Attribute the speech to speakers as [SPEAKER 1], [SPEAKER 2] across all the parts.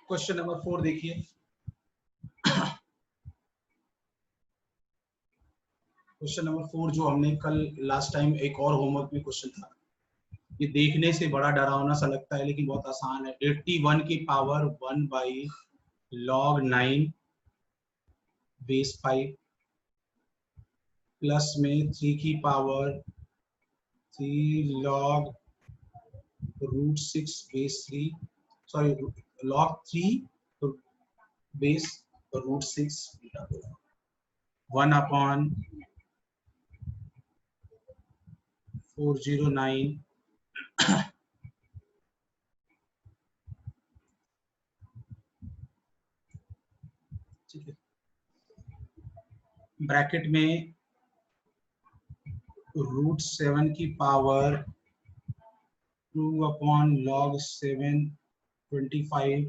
[SPEAKER 1] Question number 4 देखिए। Question number 4 जो हमने कल लास्ट टाइम एक और होमवर्क में क्वेश्चन था, ये देखने से बड़ा डरावना सा लगता है लेकिन बहुत आसान है। 81 की power 1 by log 9 base 5 plus में 3 की power 3 log root 6 base 3, sorry log 3 base root 6 1 upon 409 ठीक है, ब्रैकेट में रूट 7 की पावर 2 अपॉन log 7 25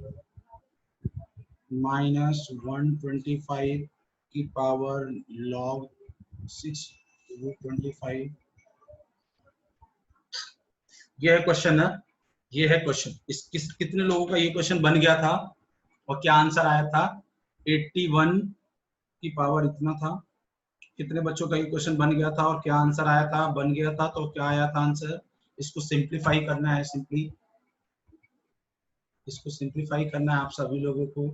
[SPEAKER 1] माइनस 125 की पावर log 6 रूट 25। ये है क्वेश्चन ना, ये है क्वेश्चन। कितने लोगों का ये क्वेश्चन बन गया था और क्या आंसर आया था? 81 की पावर इतना था। कितने बच्चों का ये क्वेश्चन बन गया था और क्या आंसर आया था? बन गया था तो क्या आया था आंसर? इसको सिंप्लीफाई करना है, सिंपली इसको सिंप्लीफाई करना है आप सभी लोगों को।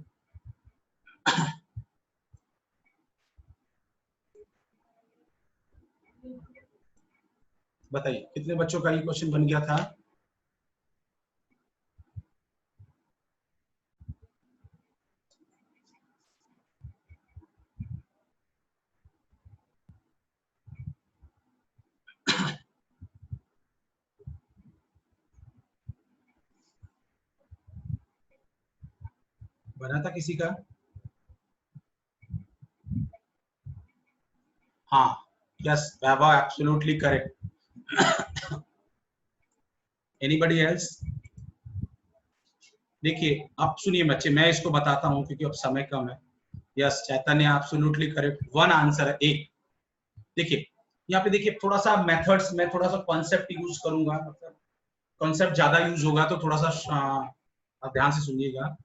[SPEAKER 1] बताइए कितने बच्चों का ये क्वेश्चन बन गया था? बना था किसी का? हाँ, यस वैभव, एब्सोल्युटली करेक्ट। Anybody else? देखिए अब सुनिए बच्चे, मैं इसको बताता हूँ क्योंकि अब समय कम है। यस चैतन्य, एब्सोल्युटली करेक्ट, वन आंसर है, एक। देखिए यहाँ पे देखिए थोड़ा सा मेथड्स में थोड़ा सा कॉन्सेप्ट यूज करूंगा, मतलब कॉन्सेप्ट ज्यादा यूज होगा तो थोड़ा सा आप ध्यान से सुनिएगा।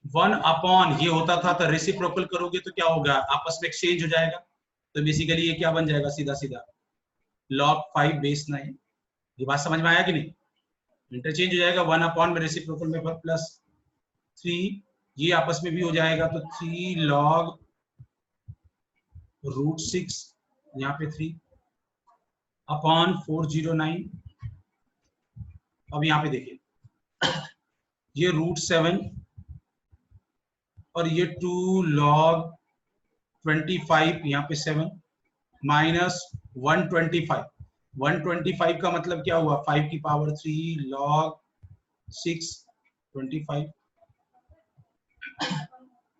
[SPEAKER 1] 1 अपॉन ये होता था तो रेसिप्रोकल करोगे तो क्या होगा? आपस में एक्सचेंज हो जाएगा, तो बेसिकली ये क्या बन जाएगा? सीधा सीधा log 5 बेस 9। ये बात समझ में आया कि नहीं? इंटरचेंज हो जाएगा, 1 अपॉन में रेसिप्रोकल में प्लस 3, ये आपस में भी हो जाएगा तो 3 log रूट 6, यहाँ पे 3 अपॉन 409। अब यहाँ पे देखिए ये रूट 7 और ये 2 log 25, यहाँ पे 7 माइनस 125। 125 का मतलब क्या हुआ? 5 की पावर 3 log 6 25।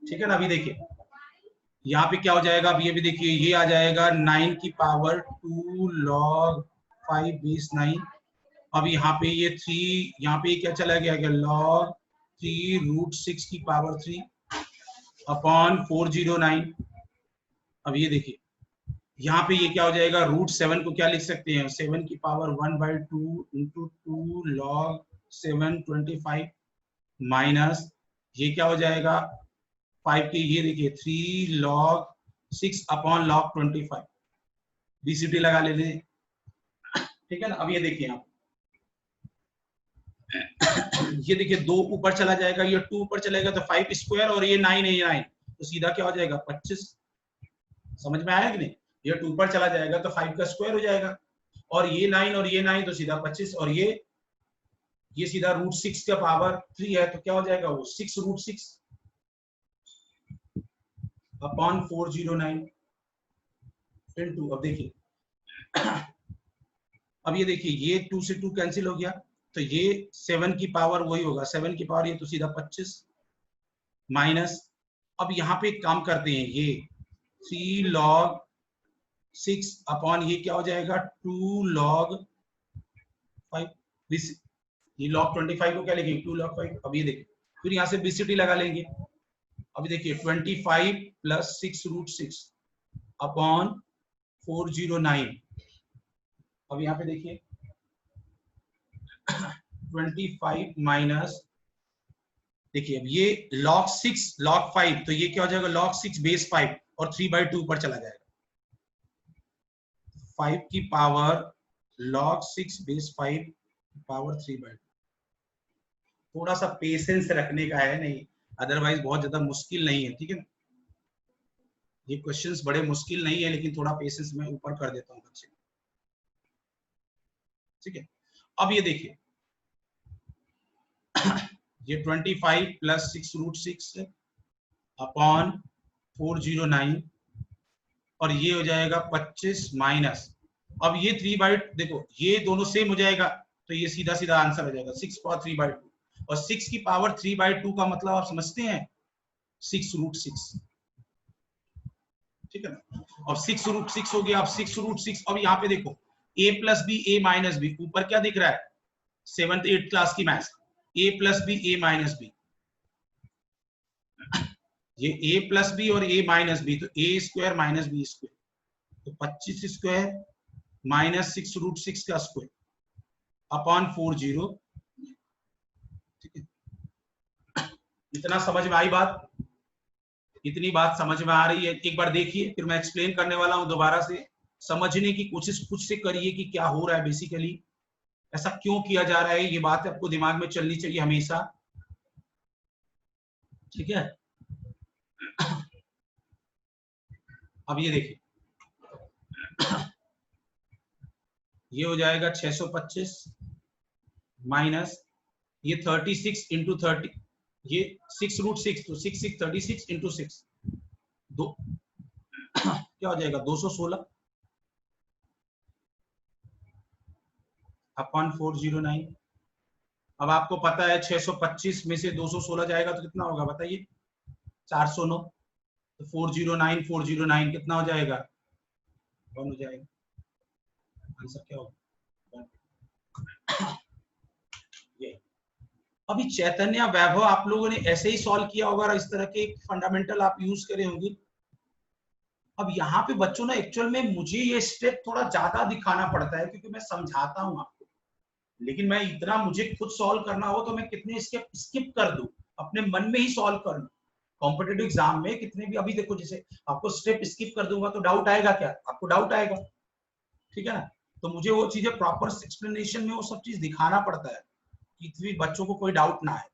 [SPEAKER 1] ठीक है ना? अभी देखिए यहाँ पे क्या हो जाएगा? अब ये भी देखिए, ये आ जाएगा 9 की पावर 2 log 5 बेस 9। अब यहाँ पे ये 3, यहाँ पे क्या चला गया? log 3 रूट 6 की पावर 3 अपॉन 409। अब ये देखिए यहाँ पे ये क्या हो जाएगा? रूट 7 को क्या लिख सकते हैं? 7 की पावर 1/2 इंटू 2 log 7 25 माइनस ये क्या हो जाएगा? 5 के ये देखिए 3 log 6 अपॉन log 25। बीसीटी लगा लेते हैं, ठीक है ना? अब ये देखिए आप ये देखिए 2 ऊपर चला जाएगा, ये 2 ऊपर चलेगा तो 5 स्क्वायर और ये 9 है, ये 9 तो सीधा क्या हो जाएगा? 25। समझ में आया कि नहीं? ये 2 ऊपर चला जाएगा तो 5 का स्क्वायर हो जाएगा, और ये 9 और ये 9 तो सीधा 25, और ये सीधा रूट 6 का पावर 3 है तो क्या हो जाएगा? वो 6 रूट 6 अपॉन 409 इनटू। अब देखिए अब ये देखिए ये 2 से 2 कैंसिल हो गया तो ये 7 की पावर वही होगा, 7 की पावर ये तो सीधा 25 माइनस। अब यहाँ पे एक काम करते हैं, ये 3 log 6 अपॉन ये क्या हो जाएगा? 2 log 5। ये log 25 को क्या लिखेंगे? 2 log 5। अब ये देखिए फिर यहाँ से बीसीटी लगा लेंगे। अभी देखिए 25 प्लस 6 रूट 6 अपॉन 409। अब यहाँ पे देखिए 25 माइनस देखिए अब ये log 6 log 5, तो ये क्या हो जाएगा log 6 बेस 5 और 3/2 ऊपर चला जाएगा। 5 की पावर log 6 बेस 5 पावर 3/2। थोड़ा सा पेशेंस रखने का है, नहीं अदरवाइज बहुत ज्यादा मुश्किल नहीं है, ठीक है ना। ये क्वेश्चंस बड़े मुश्किल नहीं है, लेकिन थोड़ा पेशेंस मैं ऊपर कर देता हूँ बच्चे, ठीक है। अब ये देखिए ये 25 प्लस 6√6 अपॉन 409 और ये हो जाएगा 25 माइनस, अब ये 3/2, देखो ये दोनों सेम हो जाएगा तो ये सीधा सीधा आंसर हो जाएगा 6 पावर 3/2 और 6 की पावर 3/2 का मतलब आप समझते हैं 6√6, ठीक है ना। अब 6√6 हो गया, अब 6√6, अब यहाँ पे देखो a plus B A minus B, ऊपर क्या दिख रहा है 7th 8th क्लास की maths, a plus B A minus B, ये a प्लस बी और a माइनस बी, तो a square minus B square, तो 25 स्क्वायर माइनस 6√6 का स्क्वायर अपॉन 40, ठीक है। इतना समझ में आई बात, इतनी बात समझ में आ रही है, एक बार देखिए फिर मैं एक्सप्लेन करने वाला हूं दोबारा से, समझने की कोशिश खुद से करिए कि क्या हो रहा है बेसिकली, ऐसा क्यों किया जा रहा है, ये बात आपको दिमाग में चलनी चाहिए हमेशा, ठीक है। अब ये देखिए ये हो जाएगा 625 माइनस ये 36 इंटू 30, ये 6√6, तो 6 6 36 इंटू 6 दो क्या हो जाएगा 216 अपॉन 409। अब आपको पता है 625 में से 216 जाएगा तो कितना होगा बताइए 409, तो 409 409 कितना हो जाएगा 1 हो जाएगा, आंसर क्या होगा ये। अभी चैतन्य वैभव आप लोगों ने ऐसे ही सॉल्व किया होगा और इस तरह के फंडामेंटल आप यूज करे होंगे। अब यहाँ पे बच्चों ना एक्चुअल में मुझे ये स्टेप थोड़ा ज्यादा दिखाना पड़ता है क्योंकि मैं समझाता हूँ आपको, लेकिन मैं इतना मुझे खुद सॉल्व करना हो तो मैं कितने स्टेप स्किप कर दूं, अपने मन में ही सॉल्व कर लूं। कॉम्पिटेटिव एग्जाम में कितने भी, अभी देखो जैसे आपको स्टेप स्किप कर दूंगा तो डाउट आएगा क्या, आपको डाउट आएगा, ठीक है ना। तो मुझे वो चीजें प्रॉपर एक्सप्लेनेशन में वो सब चीज दिखाना पड़ता है कि बच्चों को कोई डाउट ना आए,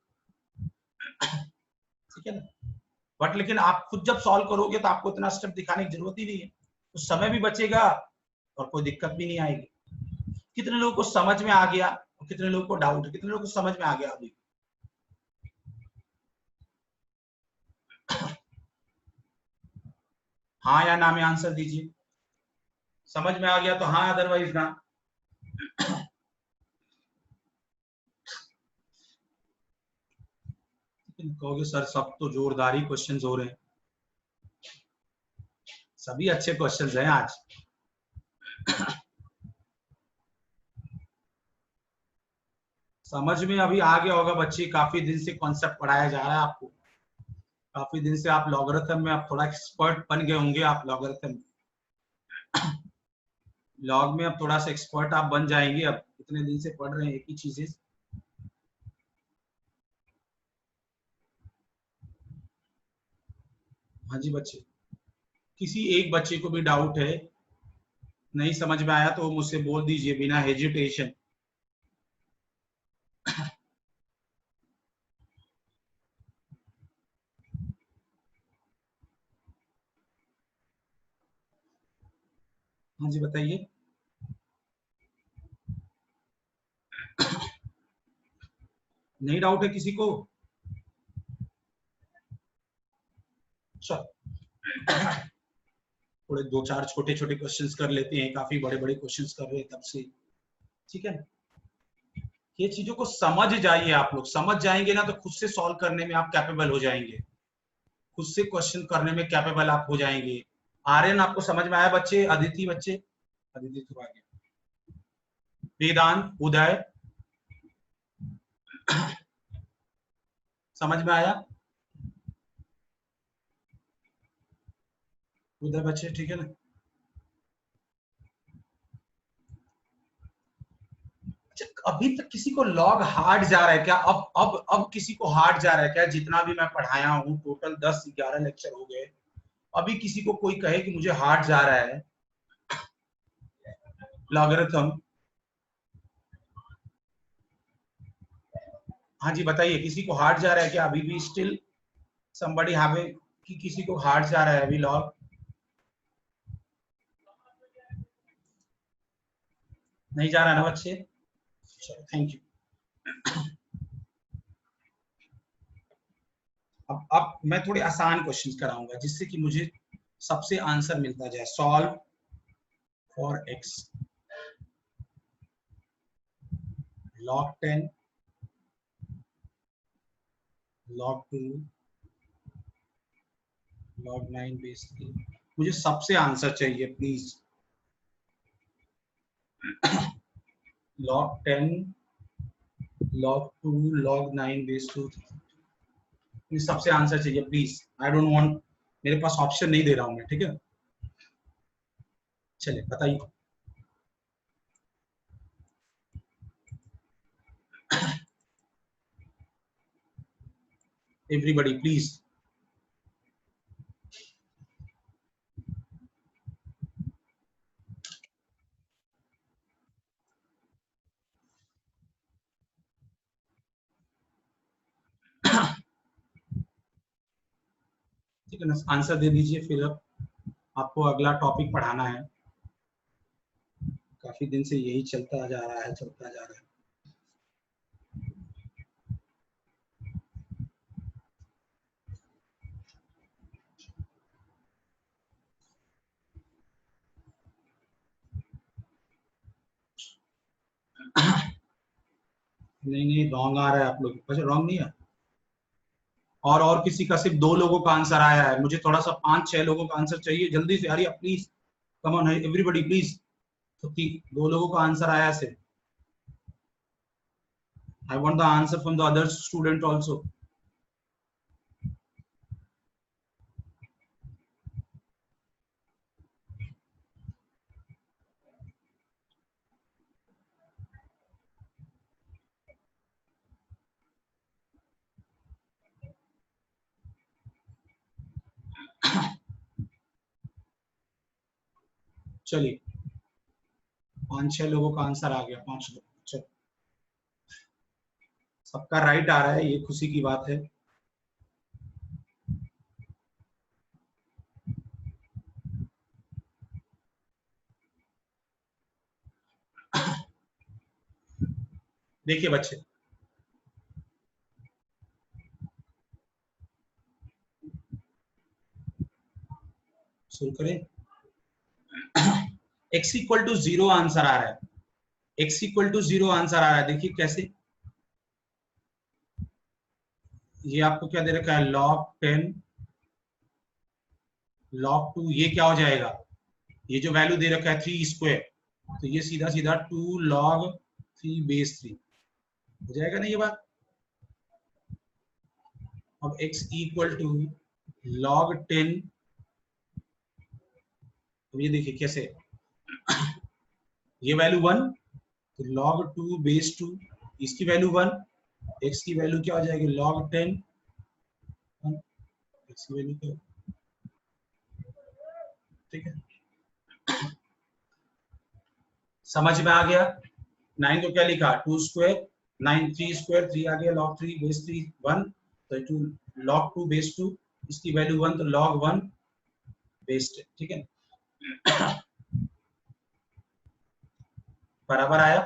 [SPEAKER 1] ठीक है ना। बट लेकिन आप खुद जब सॉल्व करोगे तो आपको इतना स्टेप दिखाने की जरूरत ही नहीं है, तो समय भी बचेगा और कोई दिक्कत भी नहीं आएगी। कितने लोगों को समझ में आ गया और कितने लोगों को डाउट है, कितने लोगों को समझ में आ गया अभी, हाँ या ना में आंसर दीजिए, समझ में आ गया तो हाँ, अदरवाइज ना। कहोगे सर सब तो जोरदार ही क्वेश्चंस हो रहे हैं, सभी अच्छे क्वेश्चंस हैं आज। समझ में अभी आ गया होगा बच्चे, काफी दिन से कॉन्सेप्ट पढ़ाया जा रहा है आपको, काफी दिन से आप लॉगरिथम में आप थोड़ा एक्सपर्ट बन गए होंगे, आप लॉगरिथम लॉग में अब थोड़ा सा एक्सपर्ट आप बन जाएंगे, अब इतने दिन से पढ़ रहे हैं एक ही चीजें। हाँ जी बच्चे, किसी एक बच्चे को भी डाउट है, नहीं समझ में आया तो वो मुझसे बोल दीजिए बिना हेजिटेशन। हाँ जी बताइए। नहीं डाउट है किसी को, चल थोड़े दो चार छोटे छोटे क्वेश्चंस कर लेते हैं, काफी बड़े बड़े क्वेश्चंस कर रहे हैं तब से, ठीक है। ये चीजों को समझ जाइए, आप लोग समझ जाएंगे ना तो खुद से सॉल्व करने में आप कैपेबल हो जाएंगे, खुद से क्वेश्चन करने में कैपेबल आप हो जाएंगे। आर्यन आपको समझ में आया बच्चे, अदिति बच्चे, अदिति तो आ गया, वेदांत उदय समझ में आया, उदय बच्चे ठीक है ना। अच्छा अभी तक किसी को लॉग हार्ड जा रहा है क्या? अब किसी को हार्ड जा रहा है क्या? जितना भी मैं पढ़ाया हूँ, टोटल 10-11 लेक्चर हो गए, अभी किसी को कोई कहे कि मुझे हार्ड जा रहा है लॉगरिथम? हाँ जी बताइए, किसी को हार्ड जा रहा है क्या अभी भी? स्टिल somebody have a, कि किसी को हार्ड जा रहा है अभी लॉग? नहीं जा रहा ना बच्चे? चलो थैंक यू। अब मैं थोड़े आसान क्वेश्चंस कराऊंगा जिससे कि मुझे सबसे आंसर मिलता जाए। Solve for x log 10 log 2 log 9 base 3। मुझे सबसे आंसर चाहिए please. log 10 log 2 log 9 base 2, मुझे सबसे आंसर चाहिए प्लीज। आई डोंट वांट, मेरे पास ऑप्शन नहीं दे रहा हूं मैं, ठीक है? चलिए बताइए। Everybody please. ठीक है ना, आंसर दे दीजिए फिर। अब आपको अगला टॉपिक पढ़ाना है। काफी दिन से यही चलता जा रहा है, चलता जा रहा है। नहीं नहीं, रॉन्ग आ रहा है आप लोग। अच्छा रॉन्ग नहीं है, और किसी का सिर्फ 2 लोगों का आंसर आया है। मुझे थोड़ा सा 5-6 लोगों का आंसर चाहिए, जल्दी से hurry please. Come on everybody please. तो 2 लोगों का आंसर आया है सिर्फ। I want the answer from the other student also. चलिए 5-6 लोगों का आंसर आ गया, 5 लोग। चलो सबका राइट आ रहा है, ये खुशी की बात है। देखिए बच्चे, शुरू करें। x इक्वल टू 0 आंसर आ रहा है। x इक्वल टू 0 आंसर आ रहा है। देखिए कैसे, ये आपको क्या दे रखा है? log 10 log 2, ये क्या हो जाएगा? ये जो वैल्यू दे रखा है 3 स्क्वायर, तो ये सीधा सीधा 2 log 3 बेस 3 हो जाएगा ना ये बात? अब x इक्वल टू log 10, तो ये देखिए कैसे, ये वैल्यू 1, तो log 2 बेस 2, इसकी वैल्यू 1, x की वैल्यू क्या हो जाएगी? log 10, x की वैल्यू क्या? ठीक है, समझ में आ गया? 9 को क्या लिखा? 2 स्क्वायर 9, 3 स्क्वायर 3 आ गया, log 3 बेस 3 1, तो 2 log 2 बेस 2, इसकी वैल्यू 1, तो log 1 बेस 10। ठीक है, बराबर आया?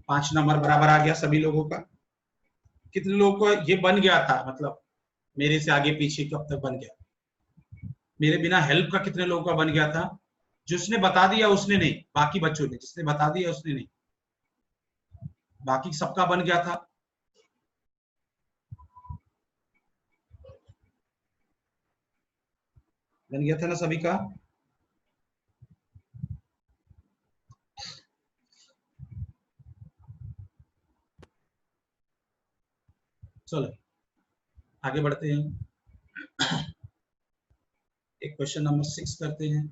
[SPEAKER 1] 5 नंबर बराबर आ गया सभी लोगों का। कितने लोगों को ये बन गया था, मतलब मेरे से आगे पीछे कब तक बन गया? मेरे बिना हेल्प का कितने लोगों का बन गया था? जिसने बता दिया उसने नहीं, बाकी बच्चों ने। जिसने बता दिया उसने नहीं, बाकी सबका बन गया था। बन गया था ना सभी का? चलो आगे बढ़ते हैं। एक क्वेश्चन नंबर 6 करते हैं।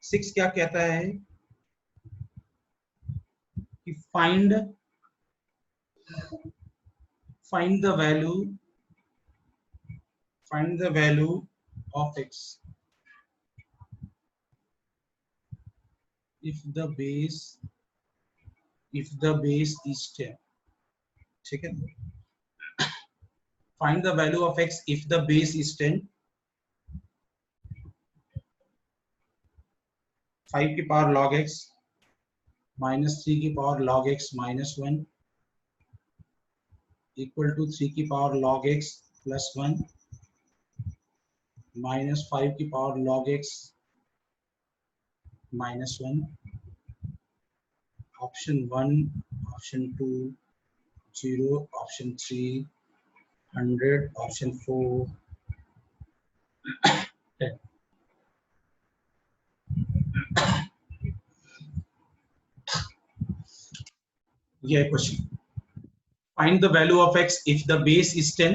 [SPEAKER 1] 6 क्या कहता है कि find the value of x if the base is 10. ठीक है, find the value of x if the base is 10. 5 की पावर log x माइनस 3 की power log x minus 1 equal to 3 की power log x plus 1 minus 5 की power log x minus 1. Option 1, option 2 0, option 3 100, option 4 10. ये question, find the value of x if the base is 10.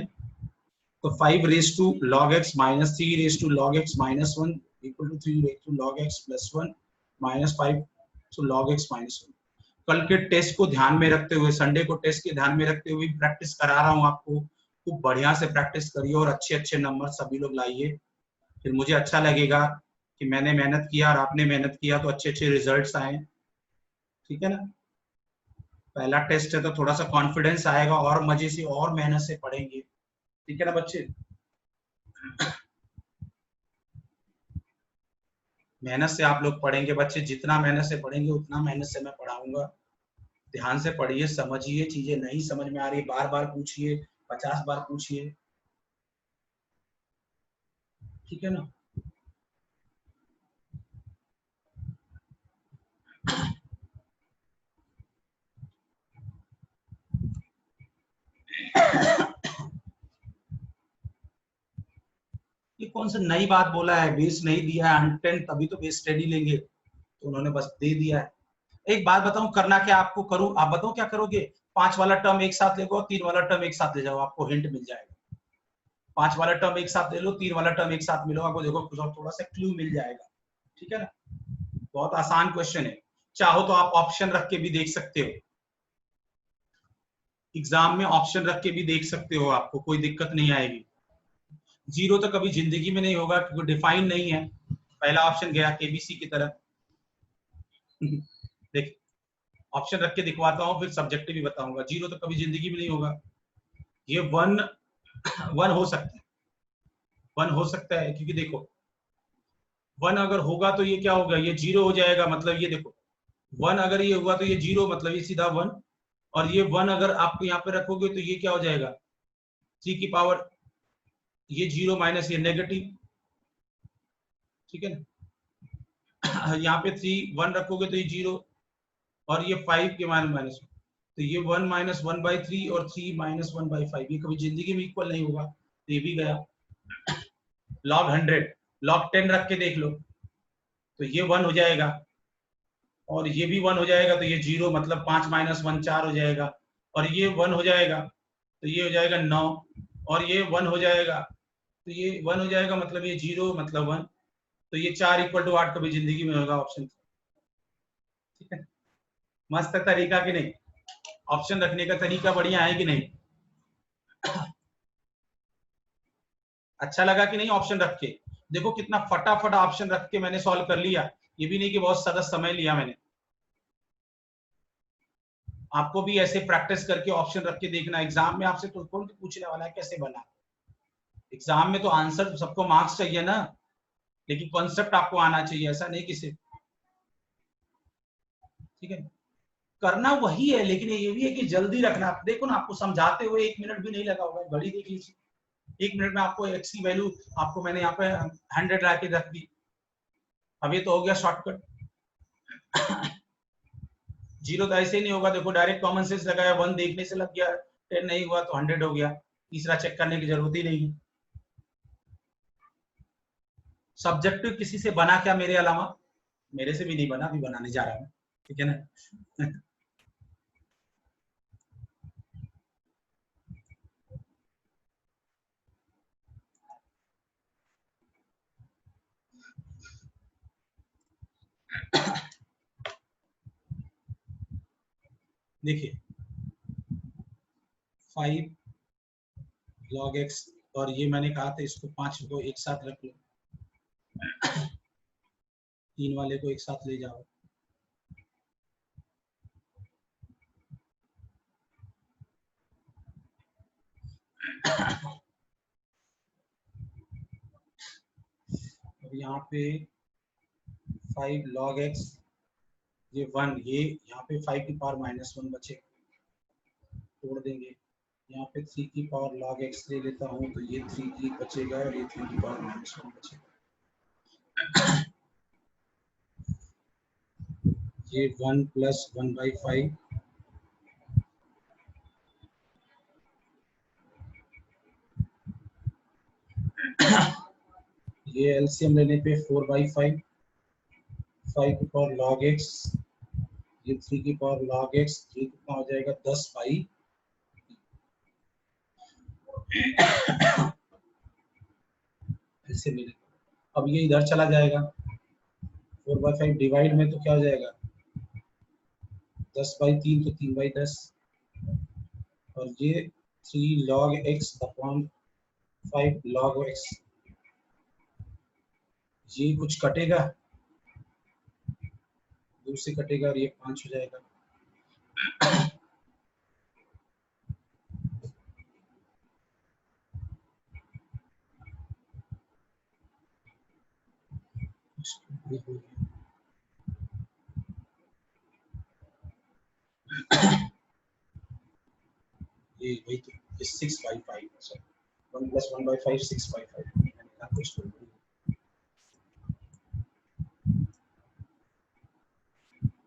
[SPEAKER 1] तो 5 raise to log x minus 3 raise to log x minus 1 equal to 3 raise to log x plus 1 minus 5 to log x minus 1. कल के test को ध्यान में रखते हुए, Sunday को test के ध्यान में रखते हुए प्रैक्टिस करा रहा हूँ आपको. खूब बढ़िया से प्रैक्टिस करिए और अच्छे अच्छे नंबर सभी लोग लाइए. फिर मुझे अच्छा लगेगा कि मैंने मेहनत किया और आपने मेहनत किया तो अच्छे अच्छे रिजल्ट्स आए. ठीक है ना, पहला टेस्ट है तो थोड़ा सा कॉन्फिडेंस आएगा और मजे से और मेहनत से पढ़ेंगे. ठीक है ना बच्चे, मेहनत से आप लोग पढ़ेंगे बच्चे. जितना मेहनत से पढ़ेंगे उतना मेहनत से मैं पढ़ाऊंगा. ध्यान से पढ़िए, समझिए, चीजें नहीं समझ में आ रही बार बार पूछिए, 50 बार पूछिए. ठीक है ना. ये कौन सा नई बात बोला है, बेस नहीं दिया है 110 तभी तो बेस स्टडी लेंगे, तो उन्होंने बस दे दिया है. एक बात बताऊं, करना क्या आपको, करूं आप बताओ क्या करोगे. 5 वाला टर्म एक साथ ले लो, 3 वाला टर्म एक साथ ले जाओ, आपको हिंट मिल जाएगा. 5 वाला टर्म एक साथ ले लो, 3 वाला टर्म एक साथ मिलो, आपको देखो कुछ और थोड़ा सा क्लू मिल जाएगा. ठीक है ना, बहुत आसान क्वेश्चन है. चाहो तो आप ऑप्शन रख के भी देख सकते हो, एग्जाम में ऑप्शन रख के भी देख सकते हो, आपको कोई दिक्कत नहीं आएगी. जीरो तो कभी जिंदगी में नहीं होगा क्योंकि डिफाइन नहीं है. पहला ऑप्शन गया केबीसी की तरह. देख, ऑप्शन रख के दिखवाता हूँ फिर सब्जेक्टिव भी बताऊंगा. जीरो तो कभी जिंदगी में नहीं होगा. ये वन वन हो सकता है, वन हो सकता है क्योंकि देखो वन अगर होगा तो ये क्या होगा, ये जीरो हो जाएगा. मतलब ये देखो, वन अगर ये हुआ तो ये जीरो, मतलब ये सीधा वन. और ये वन अगर आप यहाँ पे रखोगे तो ये क्या हो जाएगा, 3 की पावर ये जीरो माइनस ये नेगेटिव. ठीक है ना, यहाँ पे 3 1 रखोगे तो ये जीरो, और ये 5 के माइनस, तो ये 1 माइनस 1/3 और 3 माइनस 1/5, ये कभी जिंदगी में इक्वल नहीं होगा, तो ये भी गया. log 100, log 10 रख के देख लो तो ये 1 हो जाएगा, और ये भी 1 हो जाएगा, तो ये जीरो, मतलब 5 माइनस 1 4 हो जाएगा. और ये 1 हो जाएगा तो ये हो जाएगा 9, और ये 1 हो जाएगा तो ये 1 हो जाएगा, मतलब ये जीरो मतलब 1, तो ये 4 इक्वल टू 8 कभी जिंदगी में होगा ऑप्शन. ठीक है, मस्त तरीका कि नहीं, ऑप्शन रखने का तरीका बढ़िया है कि नहीं. अच्छा लगा कि नहीं ऑप्शन रख के. देखो कितना फटाफट ऑप्शन रख के मैंने सॉल्व कर लिया. ये भी नहीं कि बहुत ज्यादा समय लिया मैंने. आपको भी ऐसे प्रैक्टिस करके ऑप्शन रख के देखना. एग्जाम में आपसे तो कौन पूछने वाला है कैसे बना. एग्जाम में तो आंसर सबको मार्क्स चाहिए ना, लेकिन कॉन्सेप्ट आपको आना चाहिए, ऐसा नहीं किसी. ठीक है, करना वही है, लेकिन ये भी है कि जल्दी रखना. देखो ना, आपको समझाते हुए 1 मिनट भी नहीं लगा होगा, घड़ी देख लीजिए, 1 मिनट में आपको एक्स की वैल्यू आपको मैंने यहाँ पे 100 ला के रख दी. अब ये तो हो गया शॉर्टकट. जीरो तो ऐसे ही नहीं होगा, देखो डायरेक्ट कॉमन सेंस लगाया, 1 देखने से लग गया, 10 नहीं हुआ तो 100 हो गया, तीसरा चेक करने की जरूरत ही नहीं. सब्जेक्टिव किसी से बना क्या मेरे अलावा, मेरे से भी नहीं बना, अभी बनाने जा रहा हूँ. ठीक है ना. देखिए 5 log x, और ये मैंने कहा था इसको 5 को एक साथ रख लो, 3 वाले को एक साथ ले जाओ। अब यहाँ पे 5 log x, ये 1, ये यहाँ पे 5 की पावर -1 बचे, तोड़ देंगे। यहाँ पे 3 की पावर log x ले लेता हूँ तो ये 3 की बचेगा और ये 3 की पावर -1 बचेगा। ये 1 + 1/5, ये एलसीएम लेने पे 4/5, 5 की पावर log x, ये 3 की पावर log x, ये कितना हो जाएगा 10/, ऐसे मिले। अब ये इधर चला जाएगा, 4/5 डिवाइड में तो क्या हो जाएगा 10/3, तो 3/10, और ये 3 log x upon 5 log x, ये कुछ कटेगा, 2 से कटेगा और ये 5 हो जाएगा। ये वही तो, ये 6/5, सॉरी 1 + 1/5 6/5।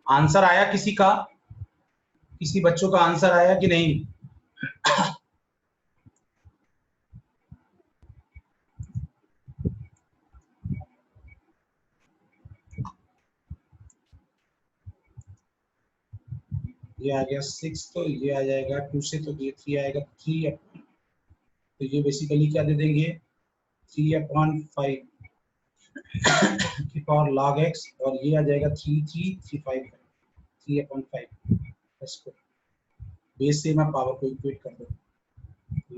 [SPEAKER 1] आंसर आया किसी का? किसी बच्चों का आंसर आया कि नहीं? ये आ गया 6, तो ये आ जाएगा 2 से, तो ये 3 आएगा, 3, तो ये बेसिकली क्या दे देंगे 3/5 की पावर log x, और ये आ जाएगा 3/5, 3/5। इसको बेस से मैं पावर को इक्वेट कर दूँ,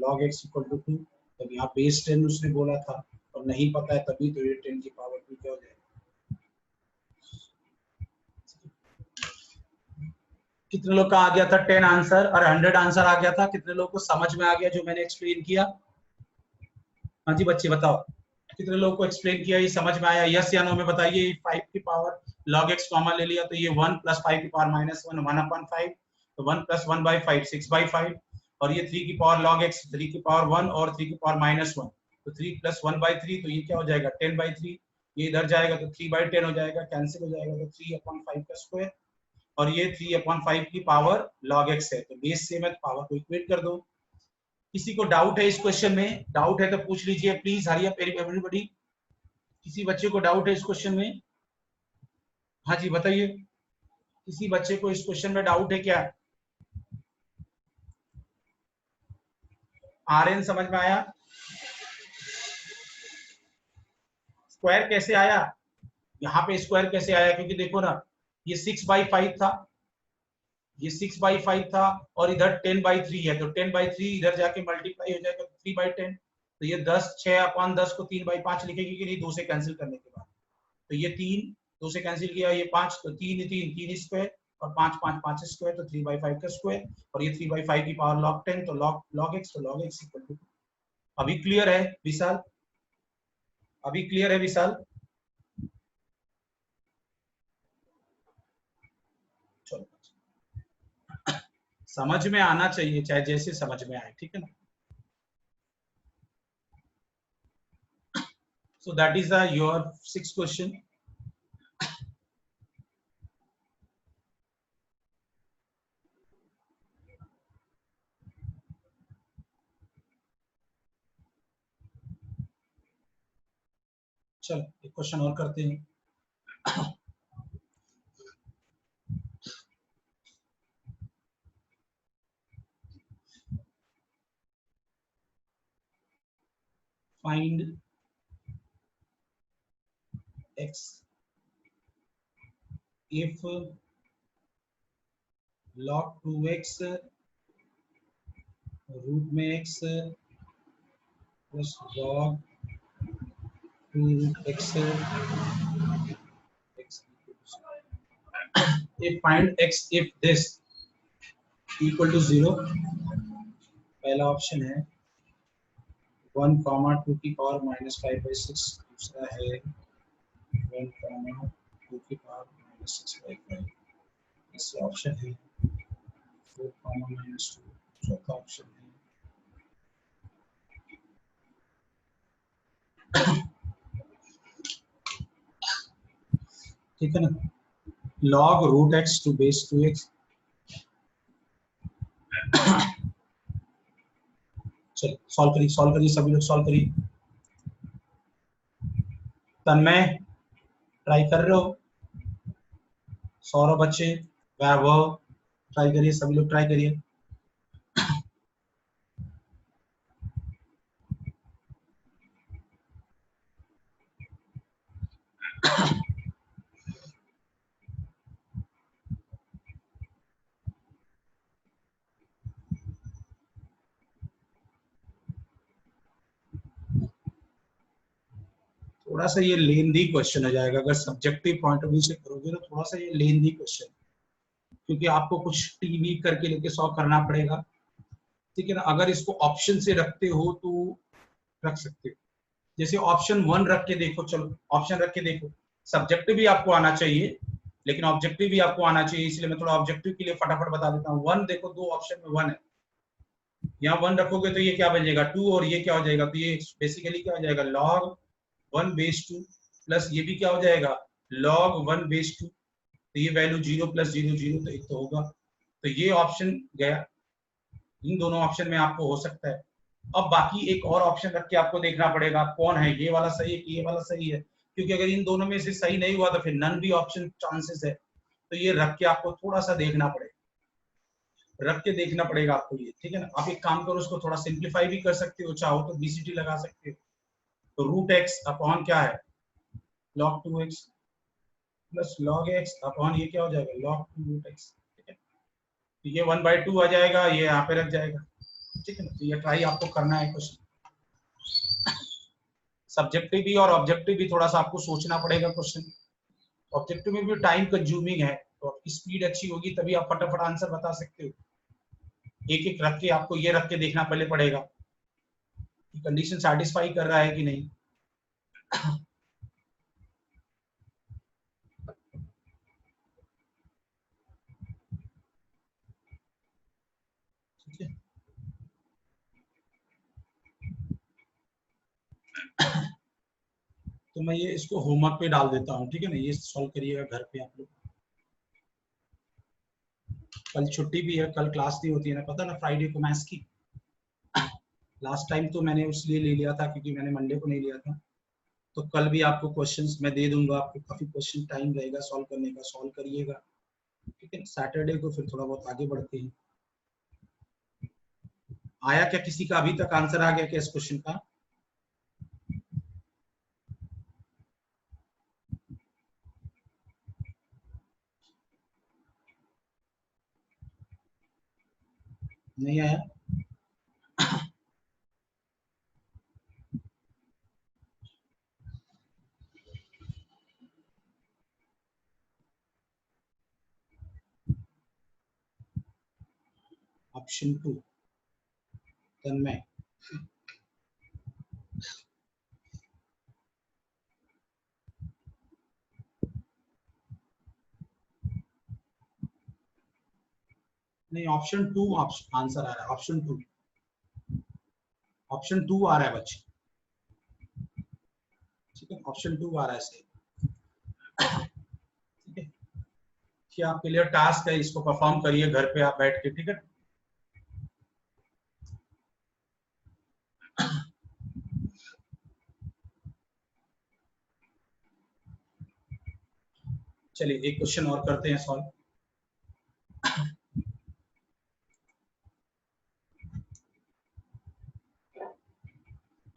[SPEAKER 1] log x = 2, तब यहाँ बेस 10 उसने बोला था और नहीं पता है, तभी तो ये 10 की पावर 2 क्या हो जाएगा। कितने लोग का आ गया था 10 आंसर और 100 आंसर आ गया था? कितने लोग को समझ में आ गया जो मैंने एक्सप्लेन किया? हाँ जी बच्चे बताओ, कितने लोगों को एक्सप्लेन किया, ये समझ में आया? यस या नो में बताइए। 5 की पावर log x कॉमन ले लिया तो ये 1 + 5 की पावर -1 1/5, तो 1 + 1/5 6/5, और ये 3 की पावर log x 3 की पावर 1 और 3 की पावर -1, तो 3 + 1/3, तो ये क्या हो जाएगा 10/3, ये इधर जाएगा तो 3/10 हो जाएगा, कैंसिल हो जाएगा, तो 3/5 का स्क्वायर, और ये 3/5 की पावर log x है, तो बेस से मैं पावर को इक्वेट कर दो। किसी को डाउट है इस क्वेश्चन में? डाउट है तो पूछ लीजिए प्लीज, हरी अप एवरीबॉडी। किसी बच्चे को डाउट है इस क्वेश्चन में? हाँ जी बताइए, किसी बच्चे को इस क्वेश्चन में डाउट है क्या? आर्यन समझ में आया? स्क्वायर कैसे आया? यहाँ पे स्क्वायर कैसे आया? क्योंकि देखो ना, ये 6/5 था, ये 6/5 था, और इधर 10/3 है, तो 10/3 इधर जाके मल्टीप्लाई हो जाएगा 3/10, तो ये 10 6/10 को 3/5 लिखेगी कि नहीं, 2 से कैंसिल करने के बाद, तो ये 3 2 से कैंसिल किया, ये 5, तो 3 3 3 स्क्वायर, और 5 5 5 स्क्वायर, तो 3/5 का स्क्वायर, और ये 3/5 की पावर log 10, तो log x, तो log x = 2। अभी क्लियर है विशाल? अभी क्लियर है विशाल? चलो, समझ में आना चाहिए, चाहे जैसे समझ में आए, ठीक है ना? So that is your 6th question. चलो एक क्वेश्चन और करते हैं। Find x if log 2x root में x plus log 2 x if find x if this equal to 0, पहला ऑप्शन है 1 कॉमा 2 की पावर -5/6, दूसरा है 1 कॉमा 2 की पावर -6/5, तीसरा ऑप्शन है 4 कॉमा -2, चौथा ऑप्शन है ठीक है ना, log root x to base 2x। चलो सॉल्व करिए सभी लोग सॉल्व करिए। तन्मय ट्राई कर रहे हो, सौरभ बच्चे, वैभव ट्राई करिए, सभी लोग ट्राई करिए। थोड़ा सा ये लेंदी क्वेश्चन हो जाएगा, अगर सब्जेक्टिव पॉइंट ऑफ व्यू से करोगे तो थोड़ा सा ये लेंदी क्वेश्चन, क्योंकि आपको कुछ टीवी करके लेके सॉल्व करना पड़ेगा, ठीक है ना। अगर इसको ऑप्शन से रखते हो तो रख सकते हो, जैसे ऑप्शन 1 रख के देखो, चलो ऑप्शन रख के देखो, सब्जेक्टिव भी आपको आना चाहिए लेकिन ऑब्जेक्टिव भी आपको आना चाहिए, इसलिए मैं थोड़ा ऑब्जेक्टिव के लिए फटाफट बता देता हूँ। 1 देखो, दो ऑप्शन में 1 है, यहाँ 1 रखोगे तो ये क्या बन जाएगा 2, और ये क्या हो जाएगा, तो ये बेसिकली क्या हो जाएगा log 1 बेस 2, प्लस ये भी क्या हो जाएगा log 1 बेस 2, तो ये वैल्यू 0 + 0 0, तो एक तो होगा, तो ये ऑप्शन गया, इन दोनों ऑप्शन में आपको हो सकता है। अब बाकी एक और ऑप्शन रख के आपको देखना पड़ेगा कौन है, ये वाला सही है कि ये वाला सही है, क्योंकि अगर इन दोनों में से सही नहीं हुआ तो फिर नन भी ऑप्शन चांसेस है, तो ये रख के आपको थोड़ा सा देखना पड़ेगा, रख के देखना पड़ेगा आपको ये, ठीक है ना। आप एक काम करो, उसको थोड़ा सिंप्लीफाई भी कर सकते हो, चाहो तो बीसीटी लगा सकते हो, तो रूट एक्स अपॉन क्या है log 2x plus log x upon ये क्या हो जाएगा log 2 रूट x, ठीक है, तो ये 1/2 आ जाएगा, ये यहाँ पे रख जाएगा, ठीक है ना। तो ये ट्राई आपको करना है क्वेश्चन, सब्जेक्टिव भी और ऑब्जेक्टिव भी थोड़ा सा आपको सोचना पड़ेगा क्वेश्चन, ऑब्जेक्टिव में भी टाइम कंज्यूमिंग है, तो आपकी स्पीड अच्छी होगी तभी आप फटाफट आंसर बता सकते हो, एक एक रख के आपको ये रख के देखना पहले पड़ेगा कि कंडीशन सैटिस्फाई कर रहा है कि नहीं। ठीक है, तो मैं ये इसको होमवर्क पे डाल देता हूँ, ठीक है ना, ये सॉल्व करिएगा घर पे आप लोग। कल छुट्टी भी है, कल क्लास नहीं होती है ना, पता ना फ्राइडे को मैथ्स की, लास्ट टाइम तो मैंने उसलिए ले लिया था क्योंकि मैंने मंडे को नहीं लिया था, तो कल भी आपको क्वेश्चंस मैं दे दूंगा, आपको काफी क्वेश्चन टाइम रहेगा सॉल्व करने का, सॉल्व करिएगा, ठीक है। सैटरडे को फिर थोड़ा बहुत आगे बढ़ते हैं। आया क्या किसी का अभी तक आंसर आ गया क्या इस क्वेश्चन का? नहीं आया? ऑप्शन 2 तन्मय, नहीं ऑप्शन 2 आंसर आ रहा है, ऑप्शन 2, ऑप्शन 2 आ रहा है बच्चे, ठीक है, ऑप्शन 2 आ रहा है सही, ठीक है। कि आपके लिए टास्क है, इसको परफॉर्म करिए घर पे आप बैठ के, ठीक है। चलिए एक क्वेश्चन और करते हैं सॉल्व।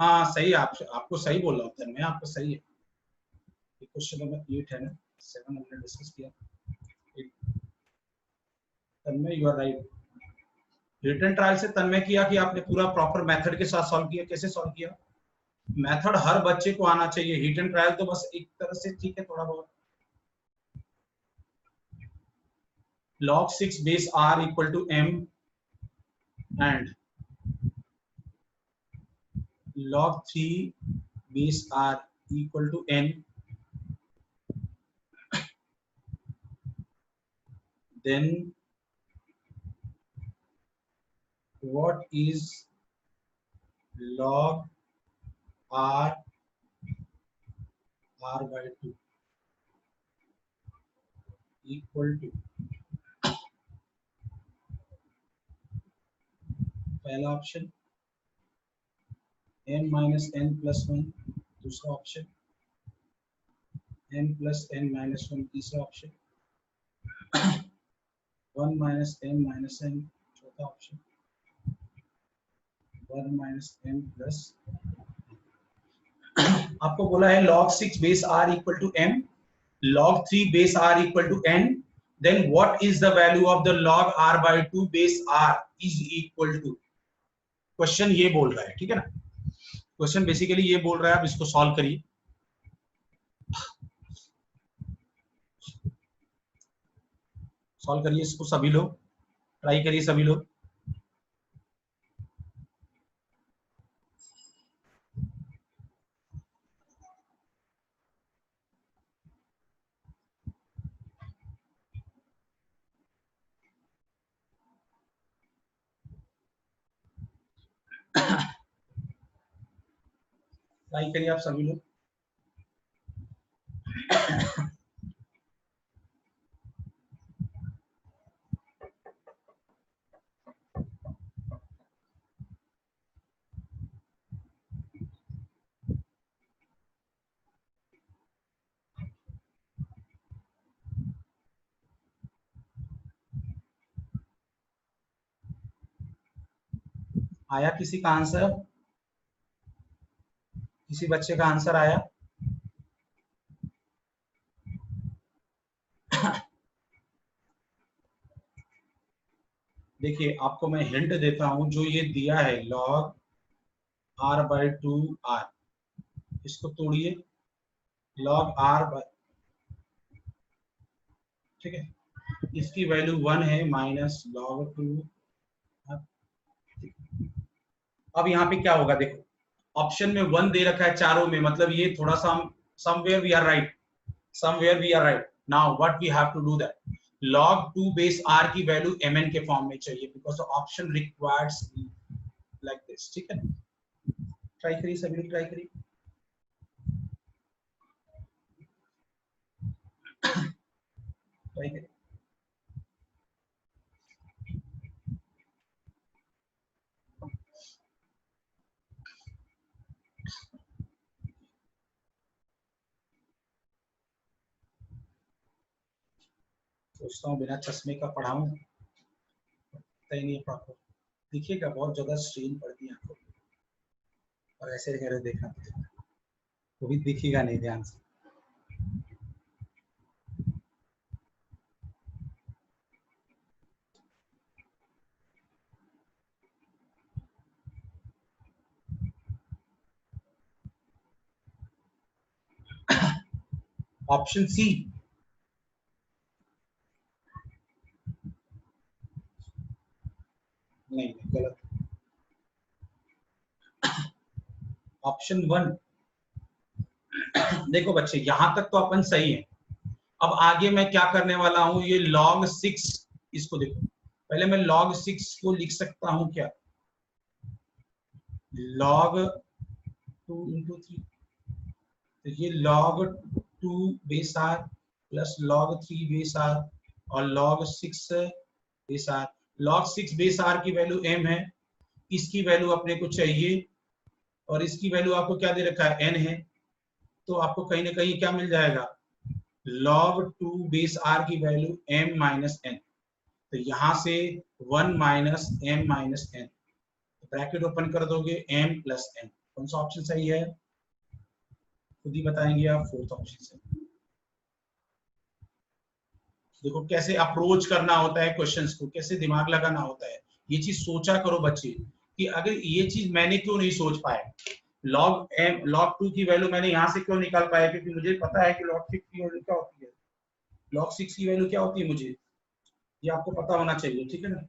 [SPEAKER 1] हाँ सही, आपको सही बोल रहा हूँ मैं, आपको सही है। क्वेश्चन नंबर 8 है ना, 7 हमने डिस्कस किया। Tanmay you are right. रिटन ट्रायल से तन्मय किया कि आपने पूरा प्रॉपर मेथड के साथ सॉल्व किया? कैसे सॉल्व किया? मेथड हर बच्चे को आना चाहिए, हिट एंड ट्रायल तो बस एक तरह से ठीक है थोड़ा बहुत। log 6 base r equal to m and log 3 base r equal to n, then what is log r by 2 equal to, पहला option m minus n plus 1, दूसरा option m plus n minus 1, तीसरा option 1 minus m minus n, चौथा option 1 minus m plus। आपको बोला है log 6 base r equal to m, log 3 base r equal to n, then what is the value of the log r by 2 base r is equal to। Question ये बोल रहा है, ठीक है ना, क्वेश्चन बेसिकली ये बोल रहा है, आप इसको सॉल्व करिए। सॉल्व करिए इसको सभी लोग, ट्राई करिए सभी लोग। ट्राई करिए आप सभी लोग। आया किसी का आंसर? किसी बच्चे का आंसर आया? देखिए आपको मैं हिंट देता हूं, जो ये दिया है log r by 2 r, इसको तोड़िए, log r by, ठीक है, इसकी वैल्यू 1 है माइनस log 2। अब यहाँ पे क्या होगा देखो, ऑप्शन में 1 दे रखा है चारों में, मतलब ये थोड़ा सा somewhere we are right, somewhere we are right। now what we have to do that log 2 base r की वैल्यू mn के फॉर्म में चाहिए, because option requires like this, ठीक है। ट्राई करिए सभी लोग, ट्राई करिए। ट्राई करिए। सोचता हूँ बिना चश्मे का पढ़ाऊं, पता ही नहीं प्रॉपर दिखिएगा, बहुत ज्यादा स्ट्रेन पड़ती है आंखों पे, और ऐसे वगैरह देखना वो भी दिखेगा नहीं ध्यान से। ऑप्शन सी, नहीं गलत, ऑप्शन 1। देखो बच्चे यहां तक तो अपन सही है, अब आगे मैं क्या करने वाला हूं, ये log 6, इसको देखो, पहले मैं log 6 को लिख सकता हूं क्या, log 2 into 3, तो ये log 2 base r plus log 3 base r और log 6 base r। log 6 base r की वैल्यू m है, इसकी वैल्यू अपने को चाहिए, और इसकी वैल्यू आपको क्या दे रखा है, n है, तो आपको कहीं ना कहीं क्या मिल जाएगा, log 2 बेस r की वैल्यू m माइनस n, तो यहां से 1 minus m minus n, bracket open कर दोगे m प्लस n। कौन सा ऑप्शन सही है खुद ही बताएंगे आप, फोर्थ ऑप्शन से। देखो कैसे अप्रोच करना होता है क्वेश्चंस को, कैसे दिमाग लगाना होता है, ये चीज सोचा करो बच्चे कि अगर ये चीज मैंने क्यों नहीं सोच पाया, log 2 की वैल्यू मैंने यहाँ से क्यों निकाल पाया, क्योंकि मुझे पता है कि log 6 की वैल्यू क्या होती है, log 6 की वैल्यू क्या होती है मुझे ये आपको पता होना चाहिए, ठीक है ना।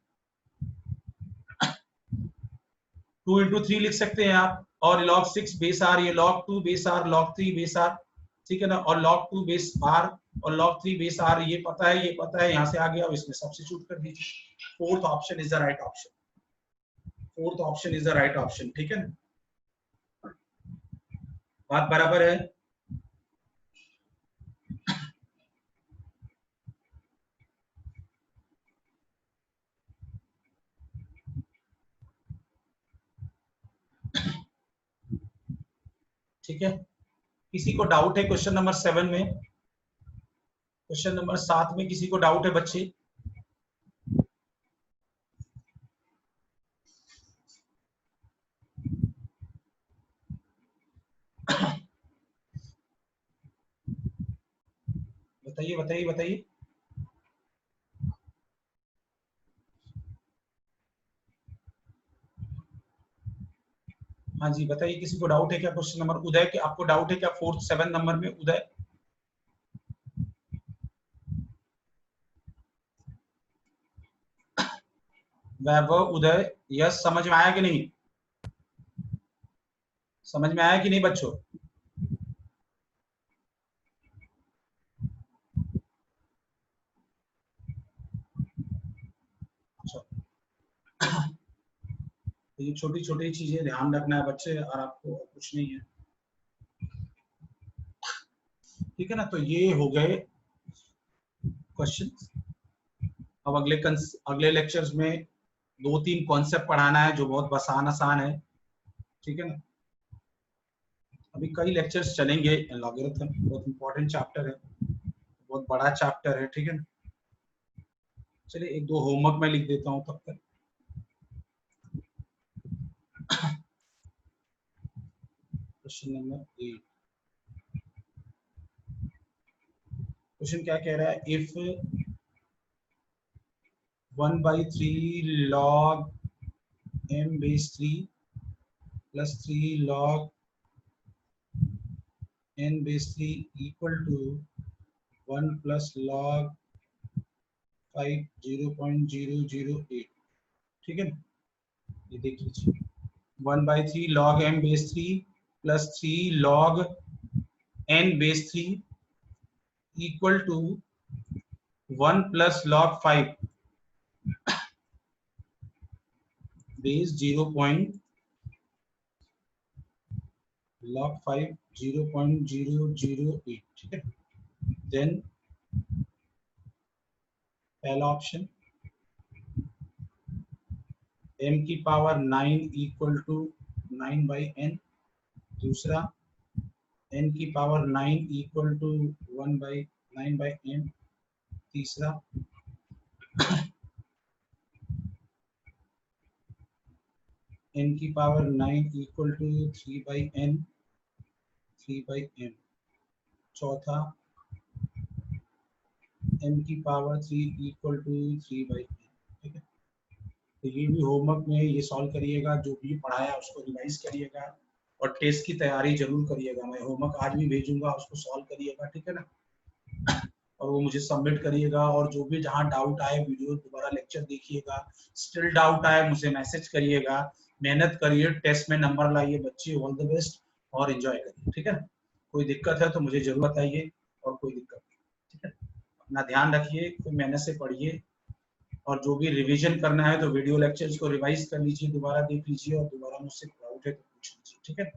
[SPEAKER 1] 2 इंटू 3 लिख सकते हैं आप, और log 6 बेस आर, ये log 2 base R, log 3 base R, ठीक है ना, और log 2 बेस आर और log 3 बेस आर, ये पता है, ये पता है, यहाँ से आ गया, अब इसमें सब्स्टिट्यूट कर दीजिए। Fourth option is the right option, fourth option is the right option, ठीक है ना, बात बराबर है। ठीक है, किसी को डाउट है क्वेश्चन नंबर 7 में, क्वेश्चन नंबर 7 में किसी को डाउट है बच्चे? बताइए बताइए बताइए। हाँ जी बताइए, किसी को डाउट है क्या क्वेश्चन नंबर, उदय के आपको डाउट है क्या 4th 7 नंबर में, उदय? वैभव, उदय, यस, समझ में आया कि नहीं, समझ में आया कि नहीं बच्चों? तो ये छोटी छोटी चीजें ध्यान रखना है बच्चे, और आपको कुछ नहीं है, ठीक है ना। तो ये हो गए क्वेश्चन। अब अगले लेक्चर्स में 2-3 कॉन्सेप्ट पढ़ाना है जो बहुत आसान आसान है, ठीक है ना। अभी कई लेक्चर्स चलेंगे, लॉगरिथम बहुत इंपॉर्टेंट चैप्टर है, बहुत बड़ा चैप्टर है, ठीक है ना। चलिए 1-2 होमवर्क मैं लिख देता हूँ तब तक। क्वेश्चन नंबर 8, क्वेश्चन क्या कह रहा है, if 1/3 log m base 3 plus 3 log n base 3 equal to 1 plus log 5 0.008, ठीक है ना। ये देख लीजिए, 1/3 log m base 3 plus 3 log n base 3 equal to 1 plus log 5 base 0.008, ठीक है। देन पहला ऑप्शन m की पावर 9 इक्वल टू 9/n, दूसरा n की पावर 9 इक्वल टू 9/n, तीसरा n की पावर 9 इक्वल टू 3/n, चौथा n की पावर 3 इक्वल टू 3/n, ठीक है। तो ये भी होमवर्क में ये सॉल्व करिएगा, जो भी पढ़ाया उसको रिवाइज करिएगा, और टेस्ट की तैयारी जरूर करिएगा। मैं होमवर्क आज भी भेजूंगा, उसको सॉल्व करिएगा, ठीक है ना, और वो मुझे सबमिट करिएगा। और जो भी जहाँ डाउट आए वीडियो दोबारा लेक्चर देखिएगा, स्टिल डाउट आए मुझे मैसेज करिएगा। मेहनत करिए, टेस्ट में नंबर लाइए बच्चे, ऑल द बेस्ट, और एंजॉय करिए, ठीक है। कोई दिक्कत है तो मुझे जरूर बताइए, और कोई दिक्कत नहीं, ठीक है। अपना ध्यान रखिए, खूब मेहनत से पढ़िए, और जो भी रिवीजन करना है तो वीडियो लेक्चर्स को रिवाइज कर लीजिए, दोबारा देख लीजिए, और दोबारा मुझसे डाउट है तो पूछ लीजिए, ठीक है।